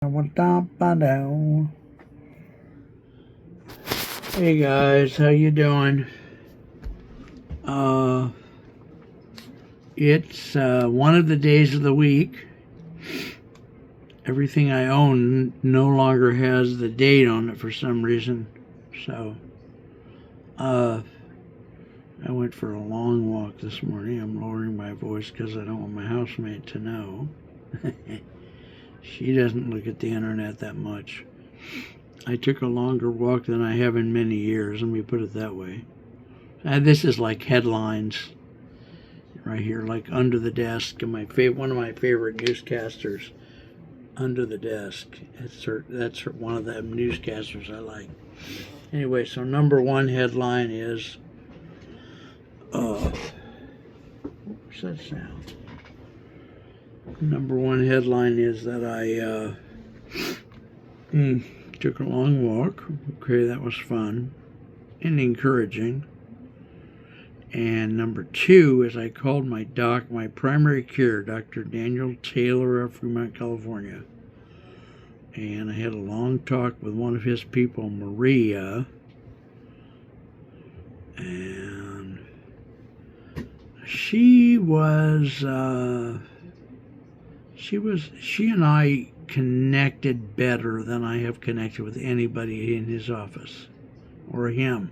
Hey guys, how you doing? It's one of the days of the week. Everything I own no longer has the date on it for some reason. So, I went for a long walk this morning. I'm lowering my voice because I don't want my housemate to know. She doesn't look at the internet that much. I took a longer walk than I have in many years, let me put it that way. This is like headlines right here, like Under the Desk, and one of my favorite newscasters, Under the Desk. That's one of the newscasters I like. Anyway, so number one headline is, what's that sound? Number one headline is that I took a long walk. Okay, that was fun and encouraging. And number two is I called my primary care, Dr. Daniel Taylor of Fremont, California. And I had a long talk with one of his people, Maria. And she and I connected better than I have connected with anybody in his office or him.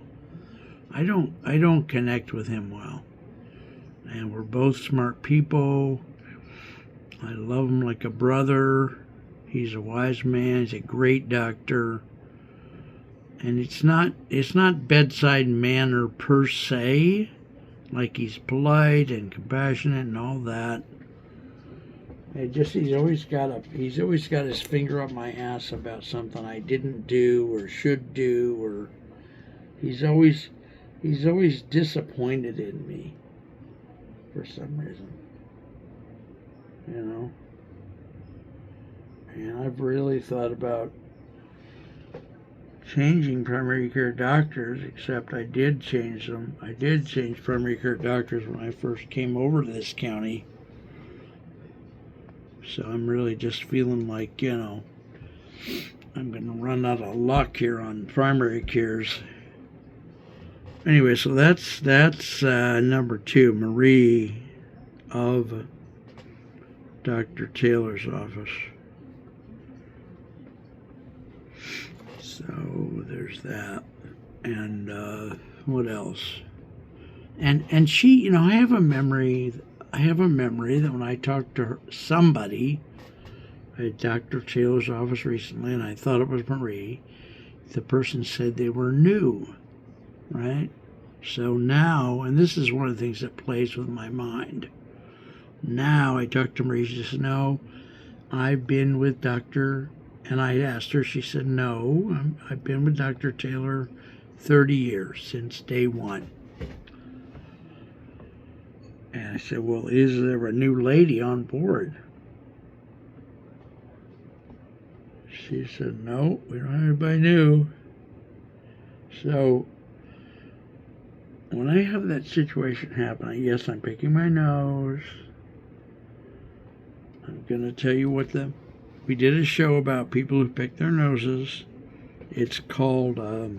I don't connect with him well. And we're both smart people. I love him like a brother. He's a wise man. He's a great doctor. And it's not bedside manner per se, like he's polite and compassionate and all that. He's always got his finger up my ass about something I didn't do or should do, or he's always disappointed in me for some reason, and I've really thought about changing primary care doctors, except I did change them. I did change primary care doctors when I first came over to this county, so I'm really just feeling like, I'm going to run out of luck here on primary cares. Anyway, so that's number two, Marie of Dr. Taylor's office. So there's that. And what else? And she, I have a memory that when I talked to somebody at Dr. Taylor's office recently, and I thought it was Marie, the person said they were new. Right? So now, and this is one of the things that plays with my mind. Now I talked to Marie, she said, no, I've been with Dr. And I asked her, she said, no, I've been with Dr. Taylor 30 years, since day one. And I said, well, is there a new lady on board? She said, no, we don't have anybody new. So when I have that situation happen, yes, I'm picking my nose. I'm going to tell you we did a show about people who pick their noses. It's called, the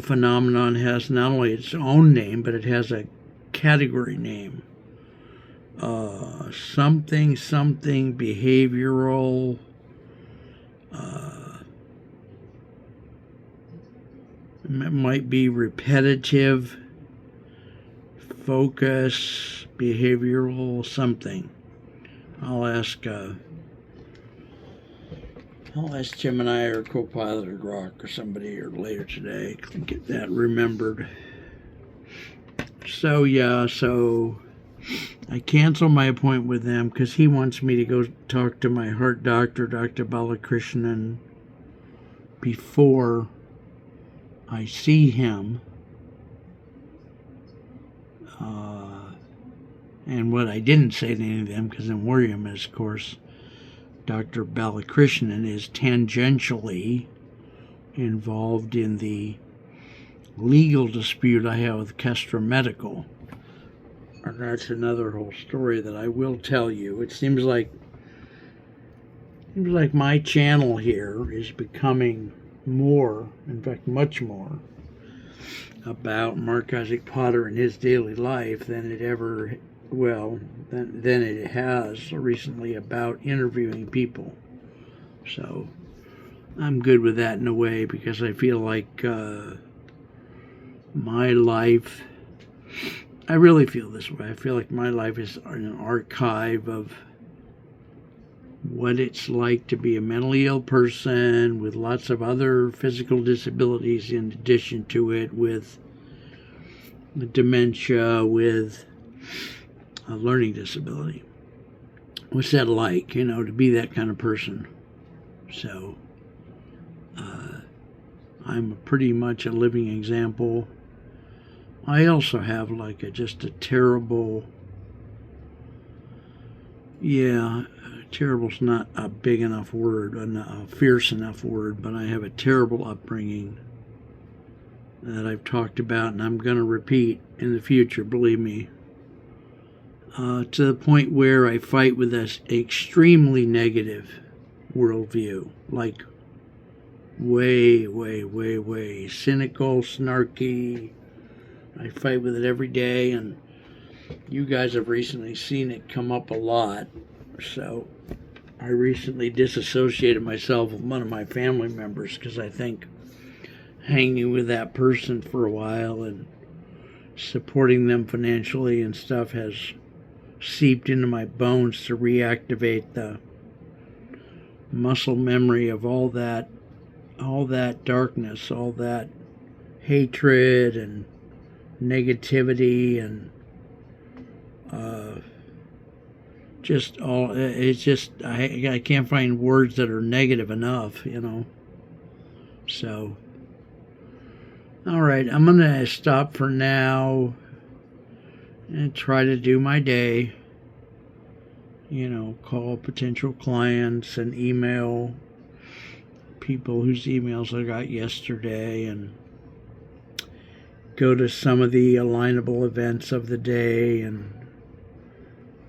phenomenon has not only its own name, but it has a category name. Something behavioral, it might be repetitive, focus, behavioral something. I'll ask Gemini or Copilot or Grok or somebody or later today to get that remembered. So I canceled my appointment with them because he wants me to go talk to my heart doctor, Dr. Balakrishnan, before I see him. And what I didn't say to any of them, because I'm worried him, is, of course, Dr. Balakrishnan is tangentially involved in the legal dispute I have with Kestra Medical. And that's another whole story that I will tell you. It seems like Seems like my channel here is becoming more, in fact, much more, about Mark Isaac Potter and his daily life than it ever, well, than it has recently about interviewing people. So I'm good with that in a way, because I feel like my life, I really feel this way. I feel like my life is an archive of what it's like to be a mentally ill person with lots of other physical disabilities in addition to it, with dementia, with a learning disability. What's that like, to be that kind of person? So I'm pretty much a living example. I also have just a terrible, terrible's not a big enough word, a fierce enough word, but I have a terrible upbringing that I've talked about, and I'm going to repeat in the future, believe me, to the point where I fight with this extremely negative worldview, like way, way, way, way cynical, snarky. I fight with it every day, and you guys have recently seen it come up a lot. So I recently disassociated myself with one of my family members because I think hanging with that person for a while and supporting them financially and stuff has seeped into my bones to reactivate the muscle memory of all that darkness, all that hatred and negativity, and I can't find words that are negative enough, So, all right, I'm going to stop for now and try to do my day. Call potential clients and email people whose emails I got yesterday, and go to some of the alignable events of the day, and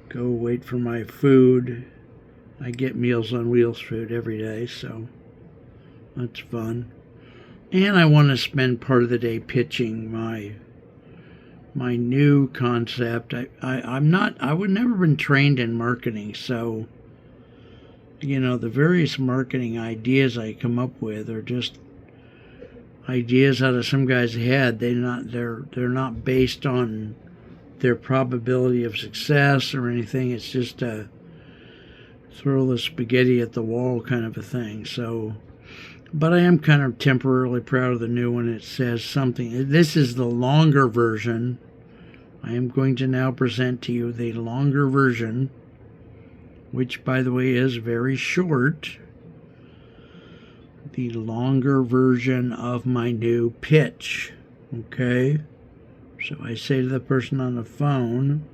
go wait for my food. I get Meals on Wheels food every day, so that's fun. And I want to spend part of the day pitching my new concept. I would never been trained in marketing, so the various marketing ideas I come up with are just ideas out of some guy's head. They're not based on their probability of success or anything. It's just a throw the spaghetti at the wall kind of a thing. So, but I am kind of temporarily proud of the new one. It says something. This is the longer version. I am going to now present to you the longer version, which, by the way, is very short. The longer version of my new pitch. Okay? So I say to the person on the phone,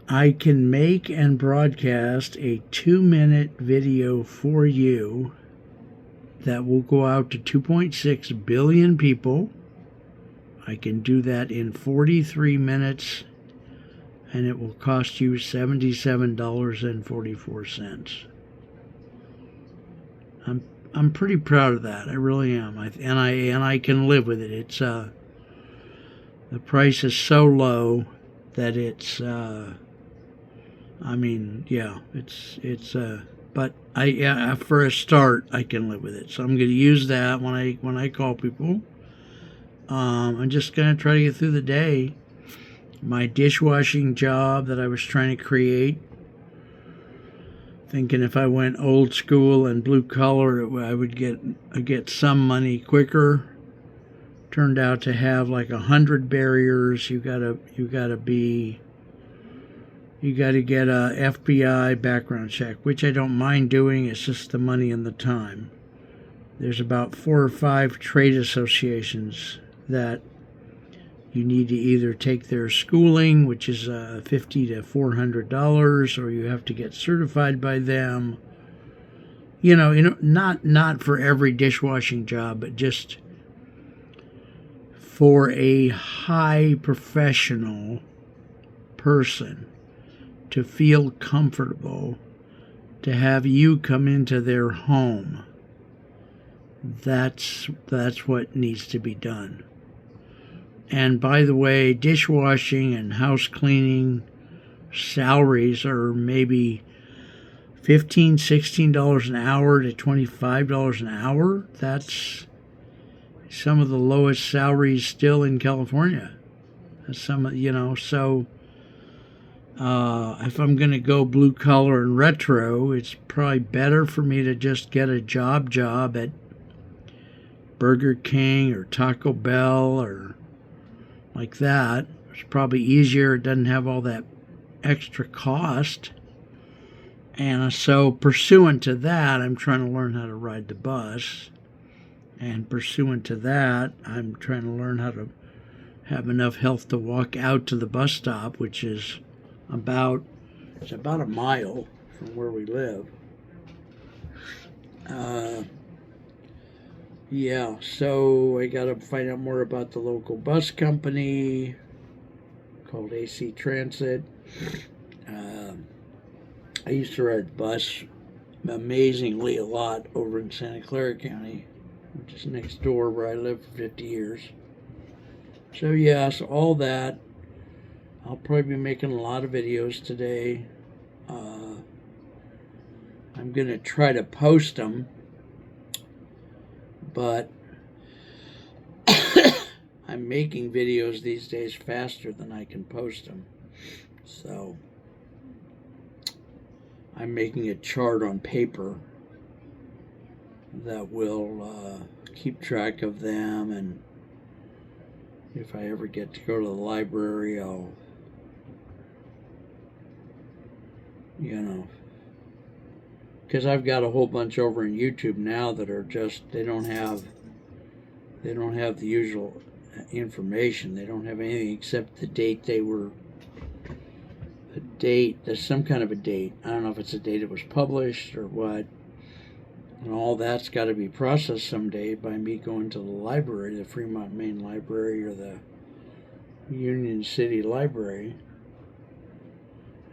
I can make and broadcast a 2-minute video for you that will go out to 2.6 billion people. I can do that in 43 minutes, and it will cost you $77.44. I'm pretty proud of that. I really am. And I can live with it. It's the price is so low that it's but for a start I can live with it. So I'm going to use that when I call people. I'm just going to try to get through the day. My dishwashing job that I was trying to create, thinking if I went old school and blue collar, I would get some money quicker. Turned out to have like 100 barriers. You gotta get a FBI background check, which I don't mind doing. It's just the money and the time. There's about 4 or 5 trade associations that you need to either take their schooling, which is $50 to $400, or you have to get certified by them. Not for every dishwashing job, but just for a high professional person to feel comfortable to have you come into their home. That's what needs to be done. And by the way, dishwashing and house cleaning salaries are maybe $15, $16 an hour to $25 an hour. That's some of the lowest salaries still in California. So if I'm going to go blue collar and retro, it's probably better for me to just get a job at Burger King or Taco Bell or like that. It's probably easier. It doesn't have all that extra cost. And so pursuant to that, I'm trying to learn how to ride the bus. And pursuant to that, I'm trying to learn how to have enough health to walk out to the bus stop, which is about a mile from where we live. Yeah, so I got to find out more about the local bus company called AC Transit. I used to ride the bus amazingly a lot over in Santa Clara County, which is next door where I lived for 50 years. So yes, all that. I'll probably be making a lot of videos today. I'm going to try to post them, but I'm making videos these days faster than I can post them. So I'm making a chart on paper that will keep track of them, and if I ever get to go to the library, I'll, because I've got a whole bunch over on YouTube now that are just, they don't have the usual information. They don't have anything except the date there's some kind of a date. I don't know if it's a date it was published or what. And all that's got to be processed someday by me going to the library, the Fremont Main Library or the Union City Library.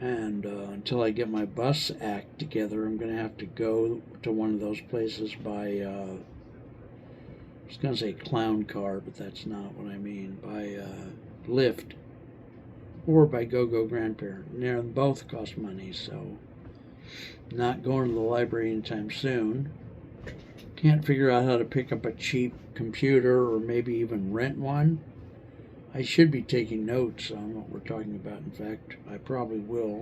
And until I get my bus act together, I'm going to have to go to one of those places by, I was going to say clown car, but that's not what I mean, by Lyft or by GoGo Grandparent. And they both cost money, so not going to the library anytime soon. Can't figure out how to pick up a cheap computer or maybe even rent one. I should be taking notes on what we're talking about. In fact, I probably will.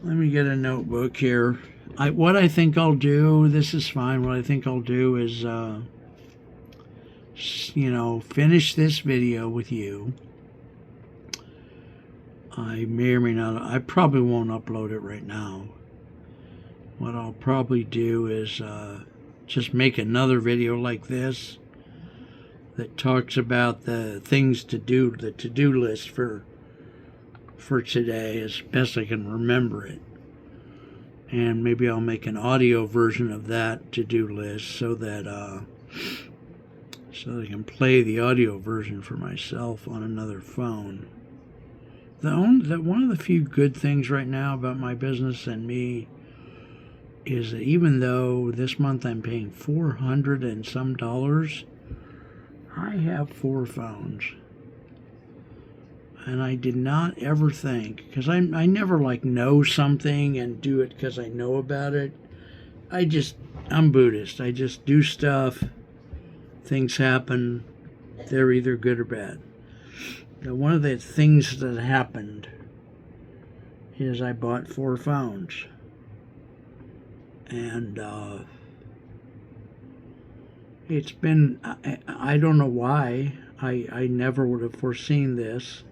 Let me get a notebook here. What I think I'll do, this is fine. What I think I'll do is, finish this video with you. I may or may not, I probably won't upload it right now. What I'll probably do is just make another video like this that talks about the things to do, the to-do list for today as best I can remember it. And maybe I'll make an audio version of that to-do list so that I can play the audio version for myself on another phone. One of the few good things right now about my business and me is that even though this month I'm paying $400 and some dollars, I have 4 phones. And I did not ever think, because I never know something and do it because I know about it. I'm Buddhist. I just do stuff. Things happen. They're either good or bad. Now, one of the things that happened is I bought 4 phones. And it's been, I don't know why. I never would have foreseen this.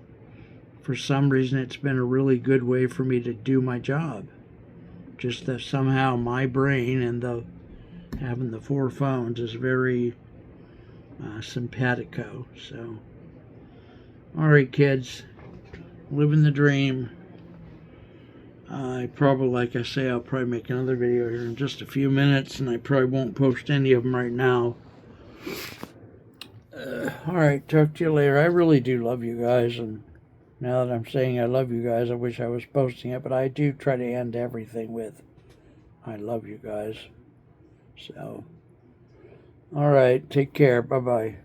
For some reason, it's been a really good way for me to do my job. Just that somehow my brain and having the 4 phones is very simpatico. So, all right, kids, living the dream. I probably, like I say, I'll probably make another video here in just a few minutes, and I probably won't post any of them right now. All right, talk to you later. I really do love you guys, and Now that I'm saying I love you guys, I wish I was posting it, but I do try to end everything with I love you guys. So, all right, take care. Bye bye.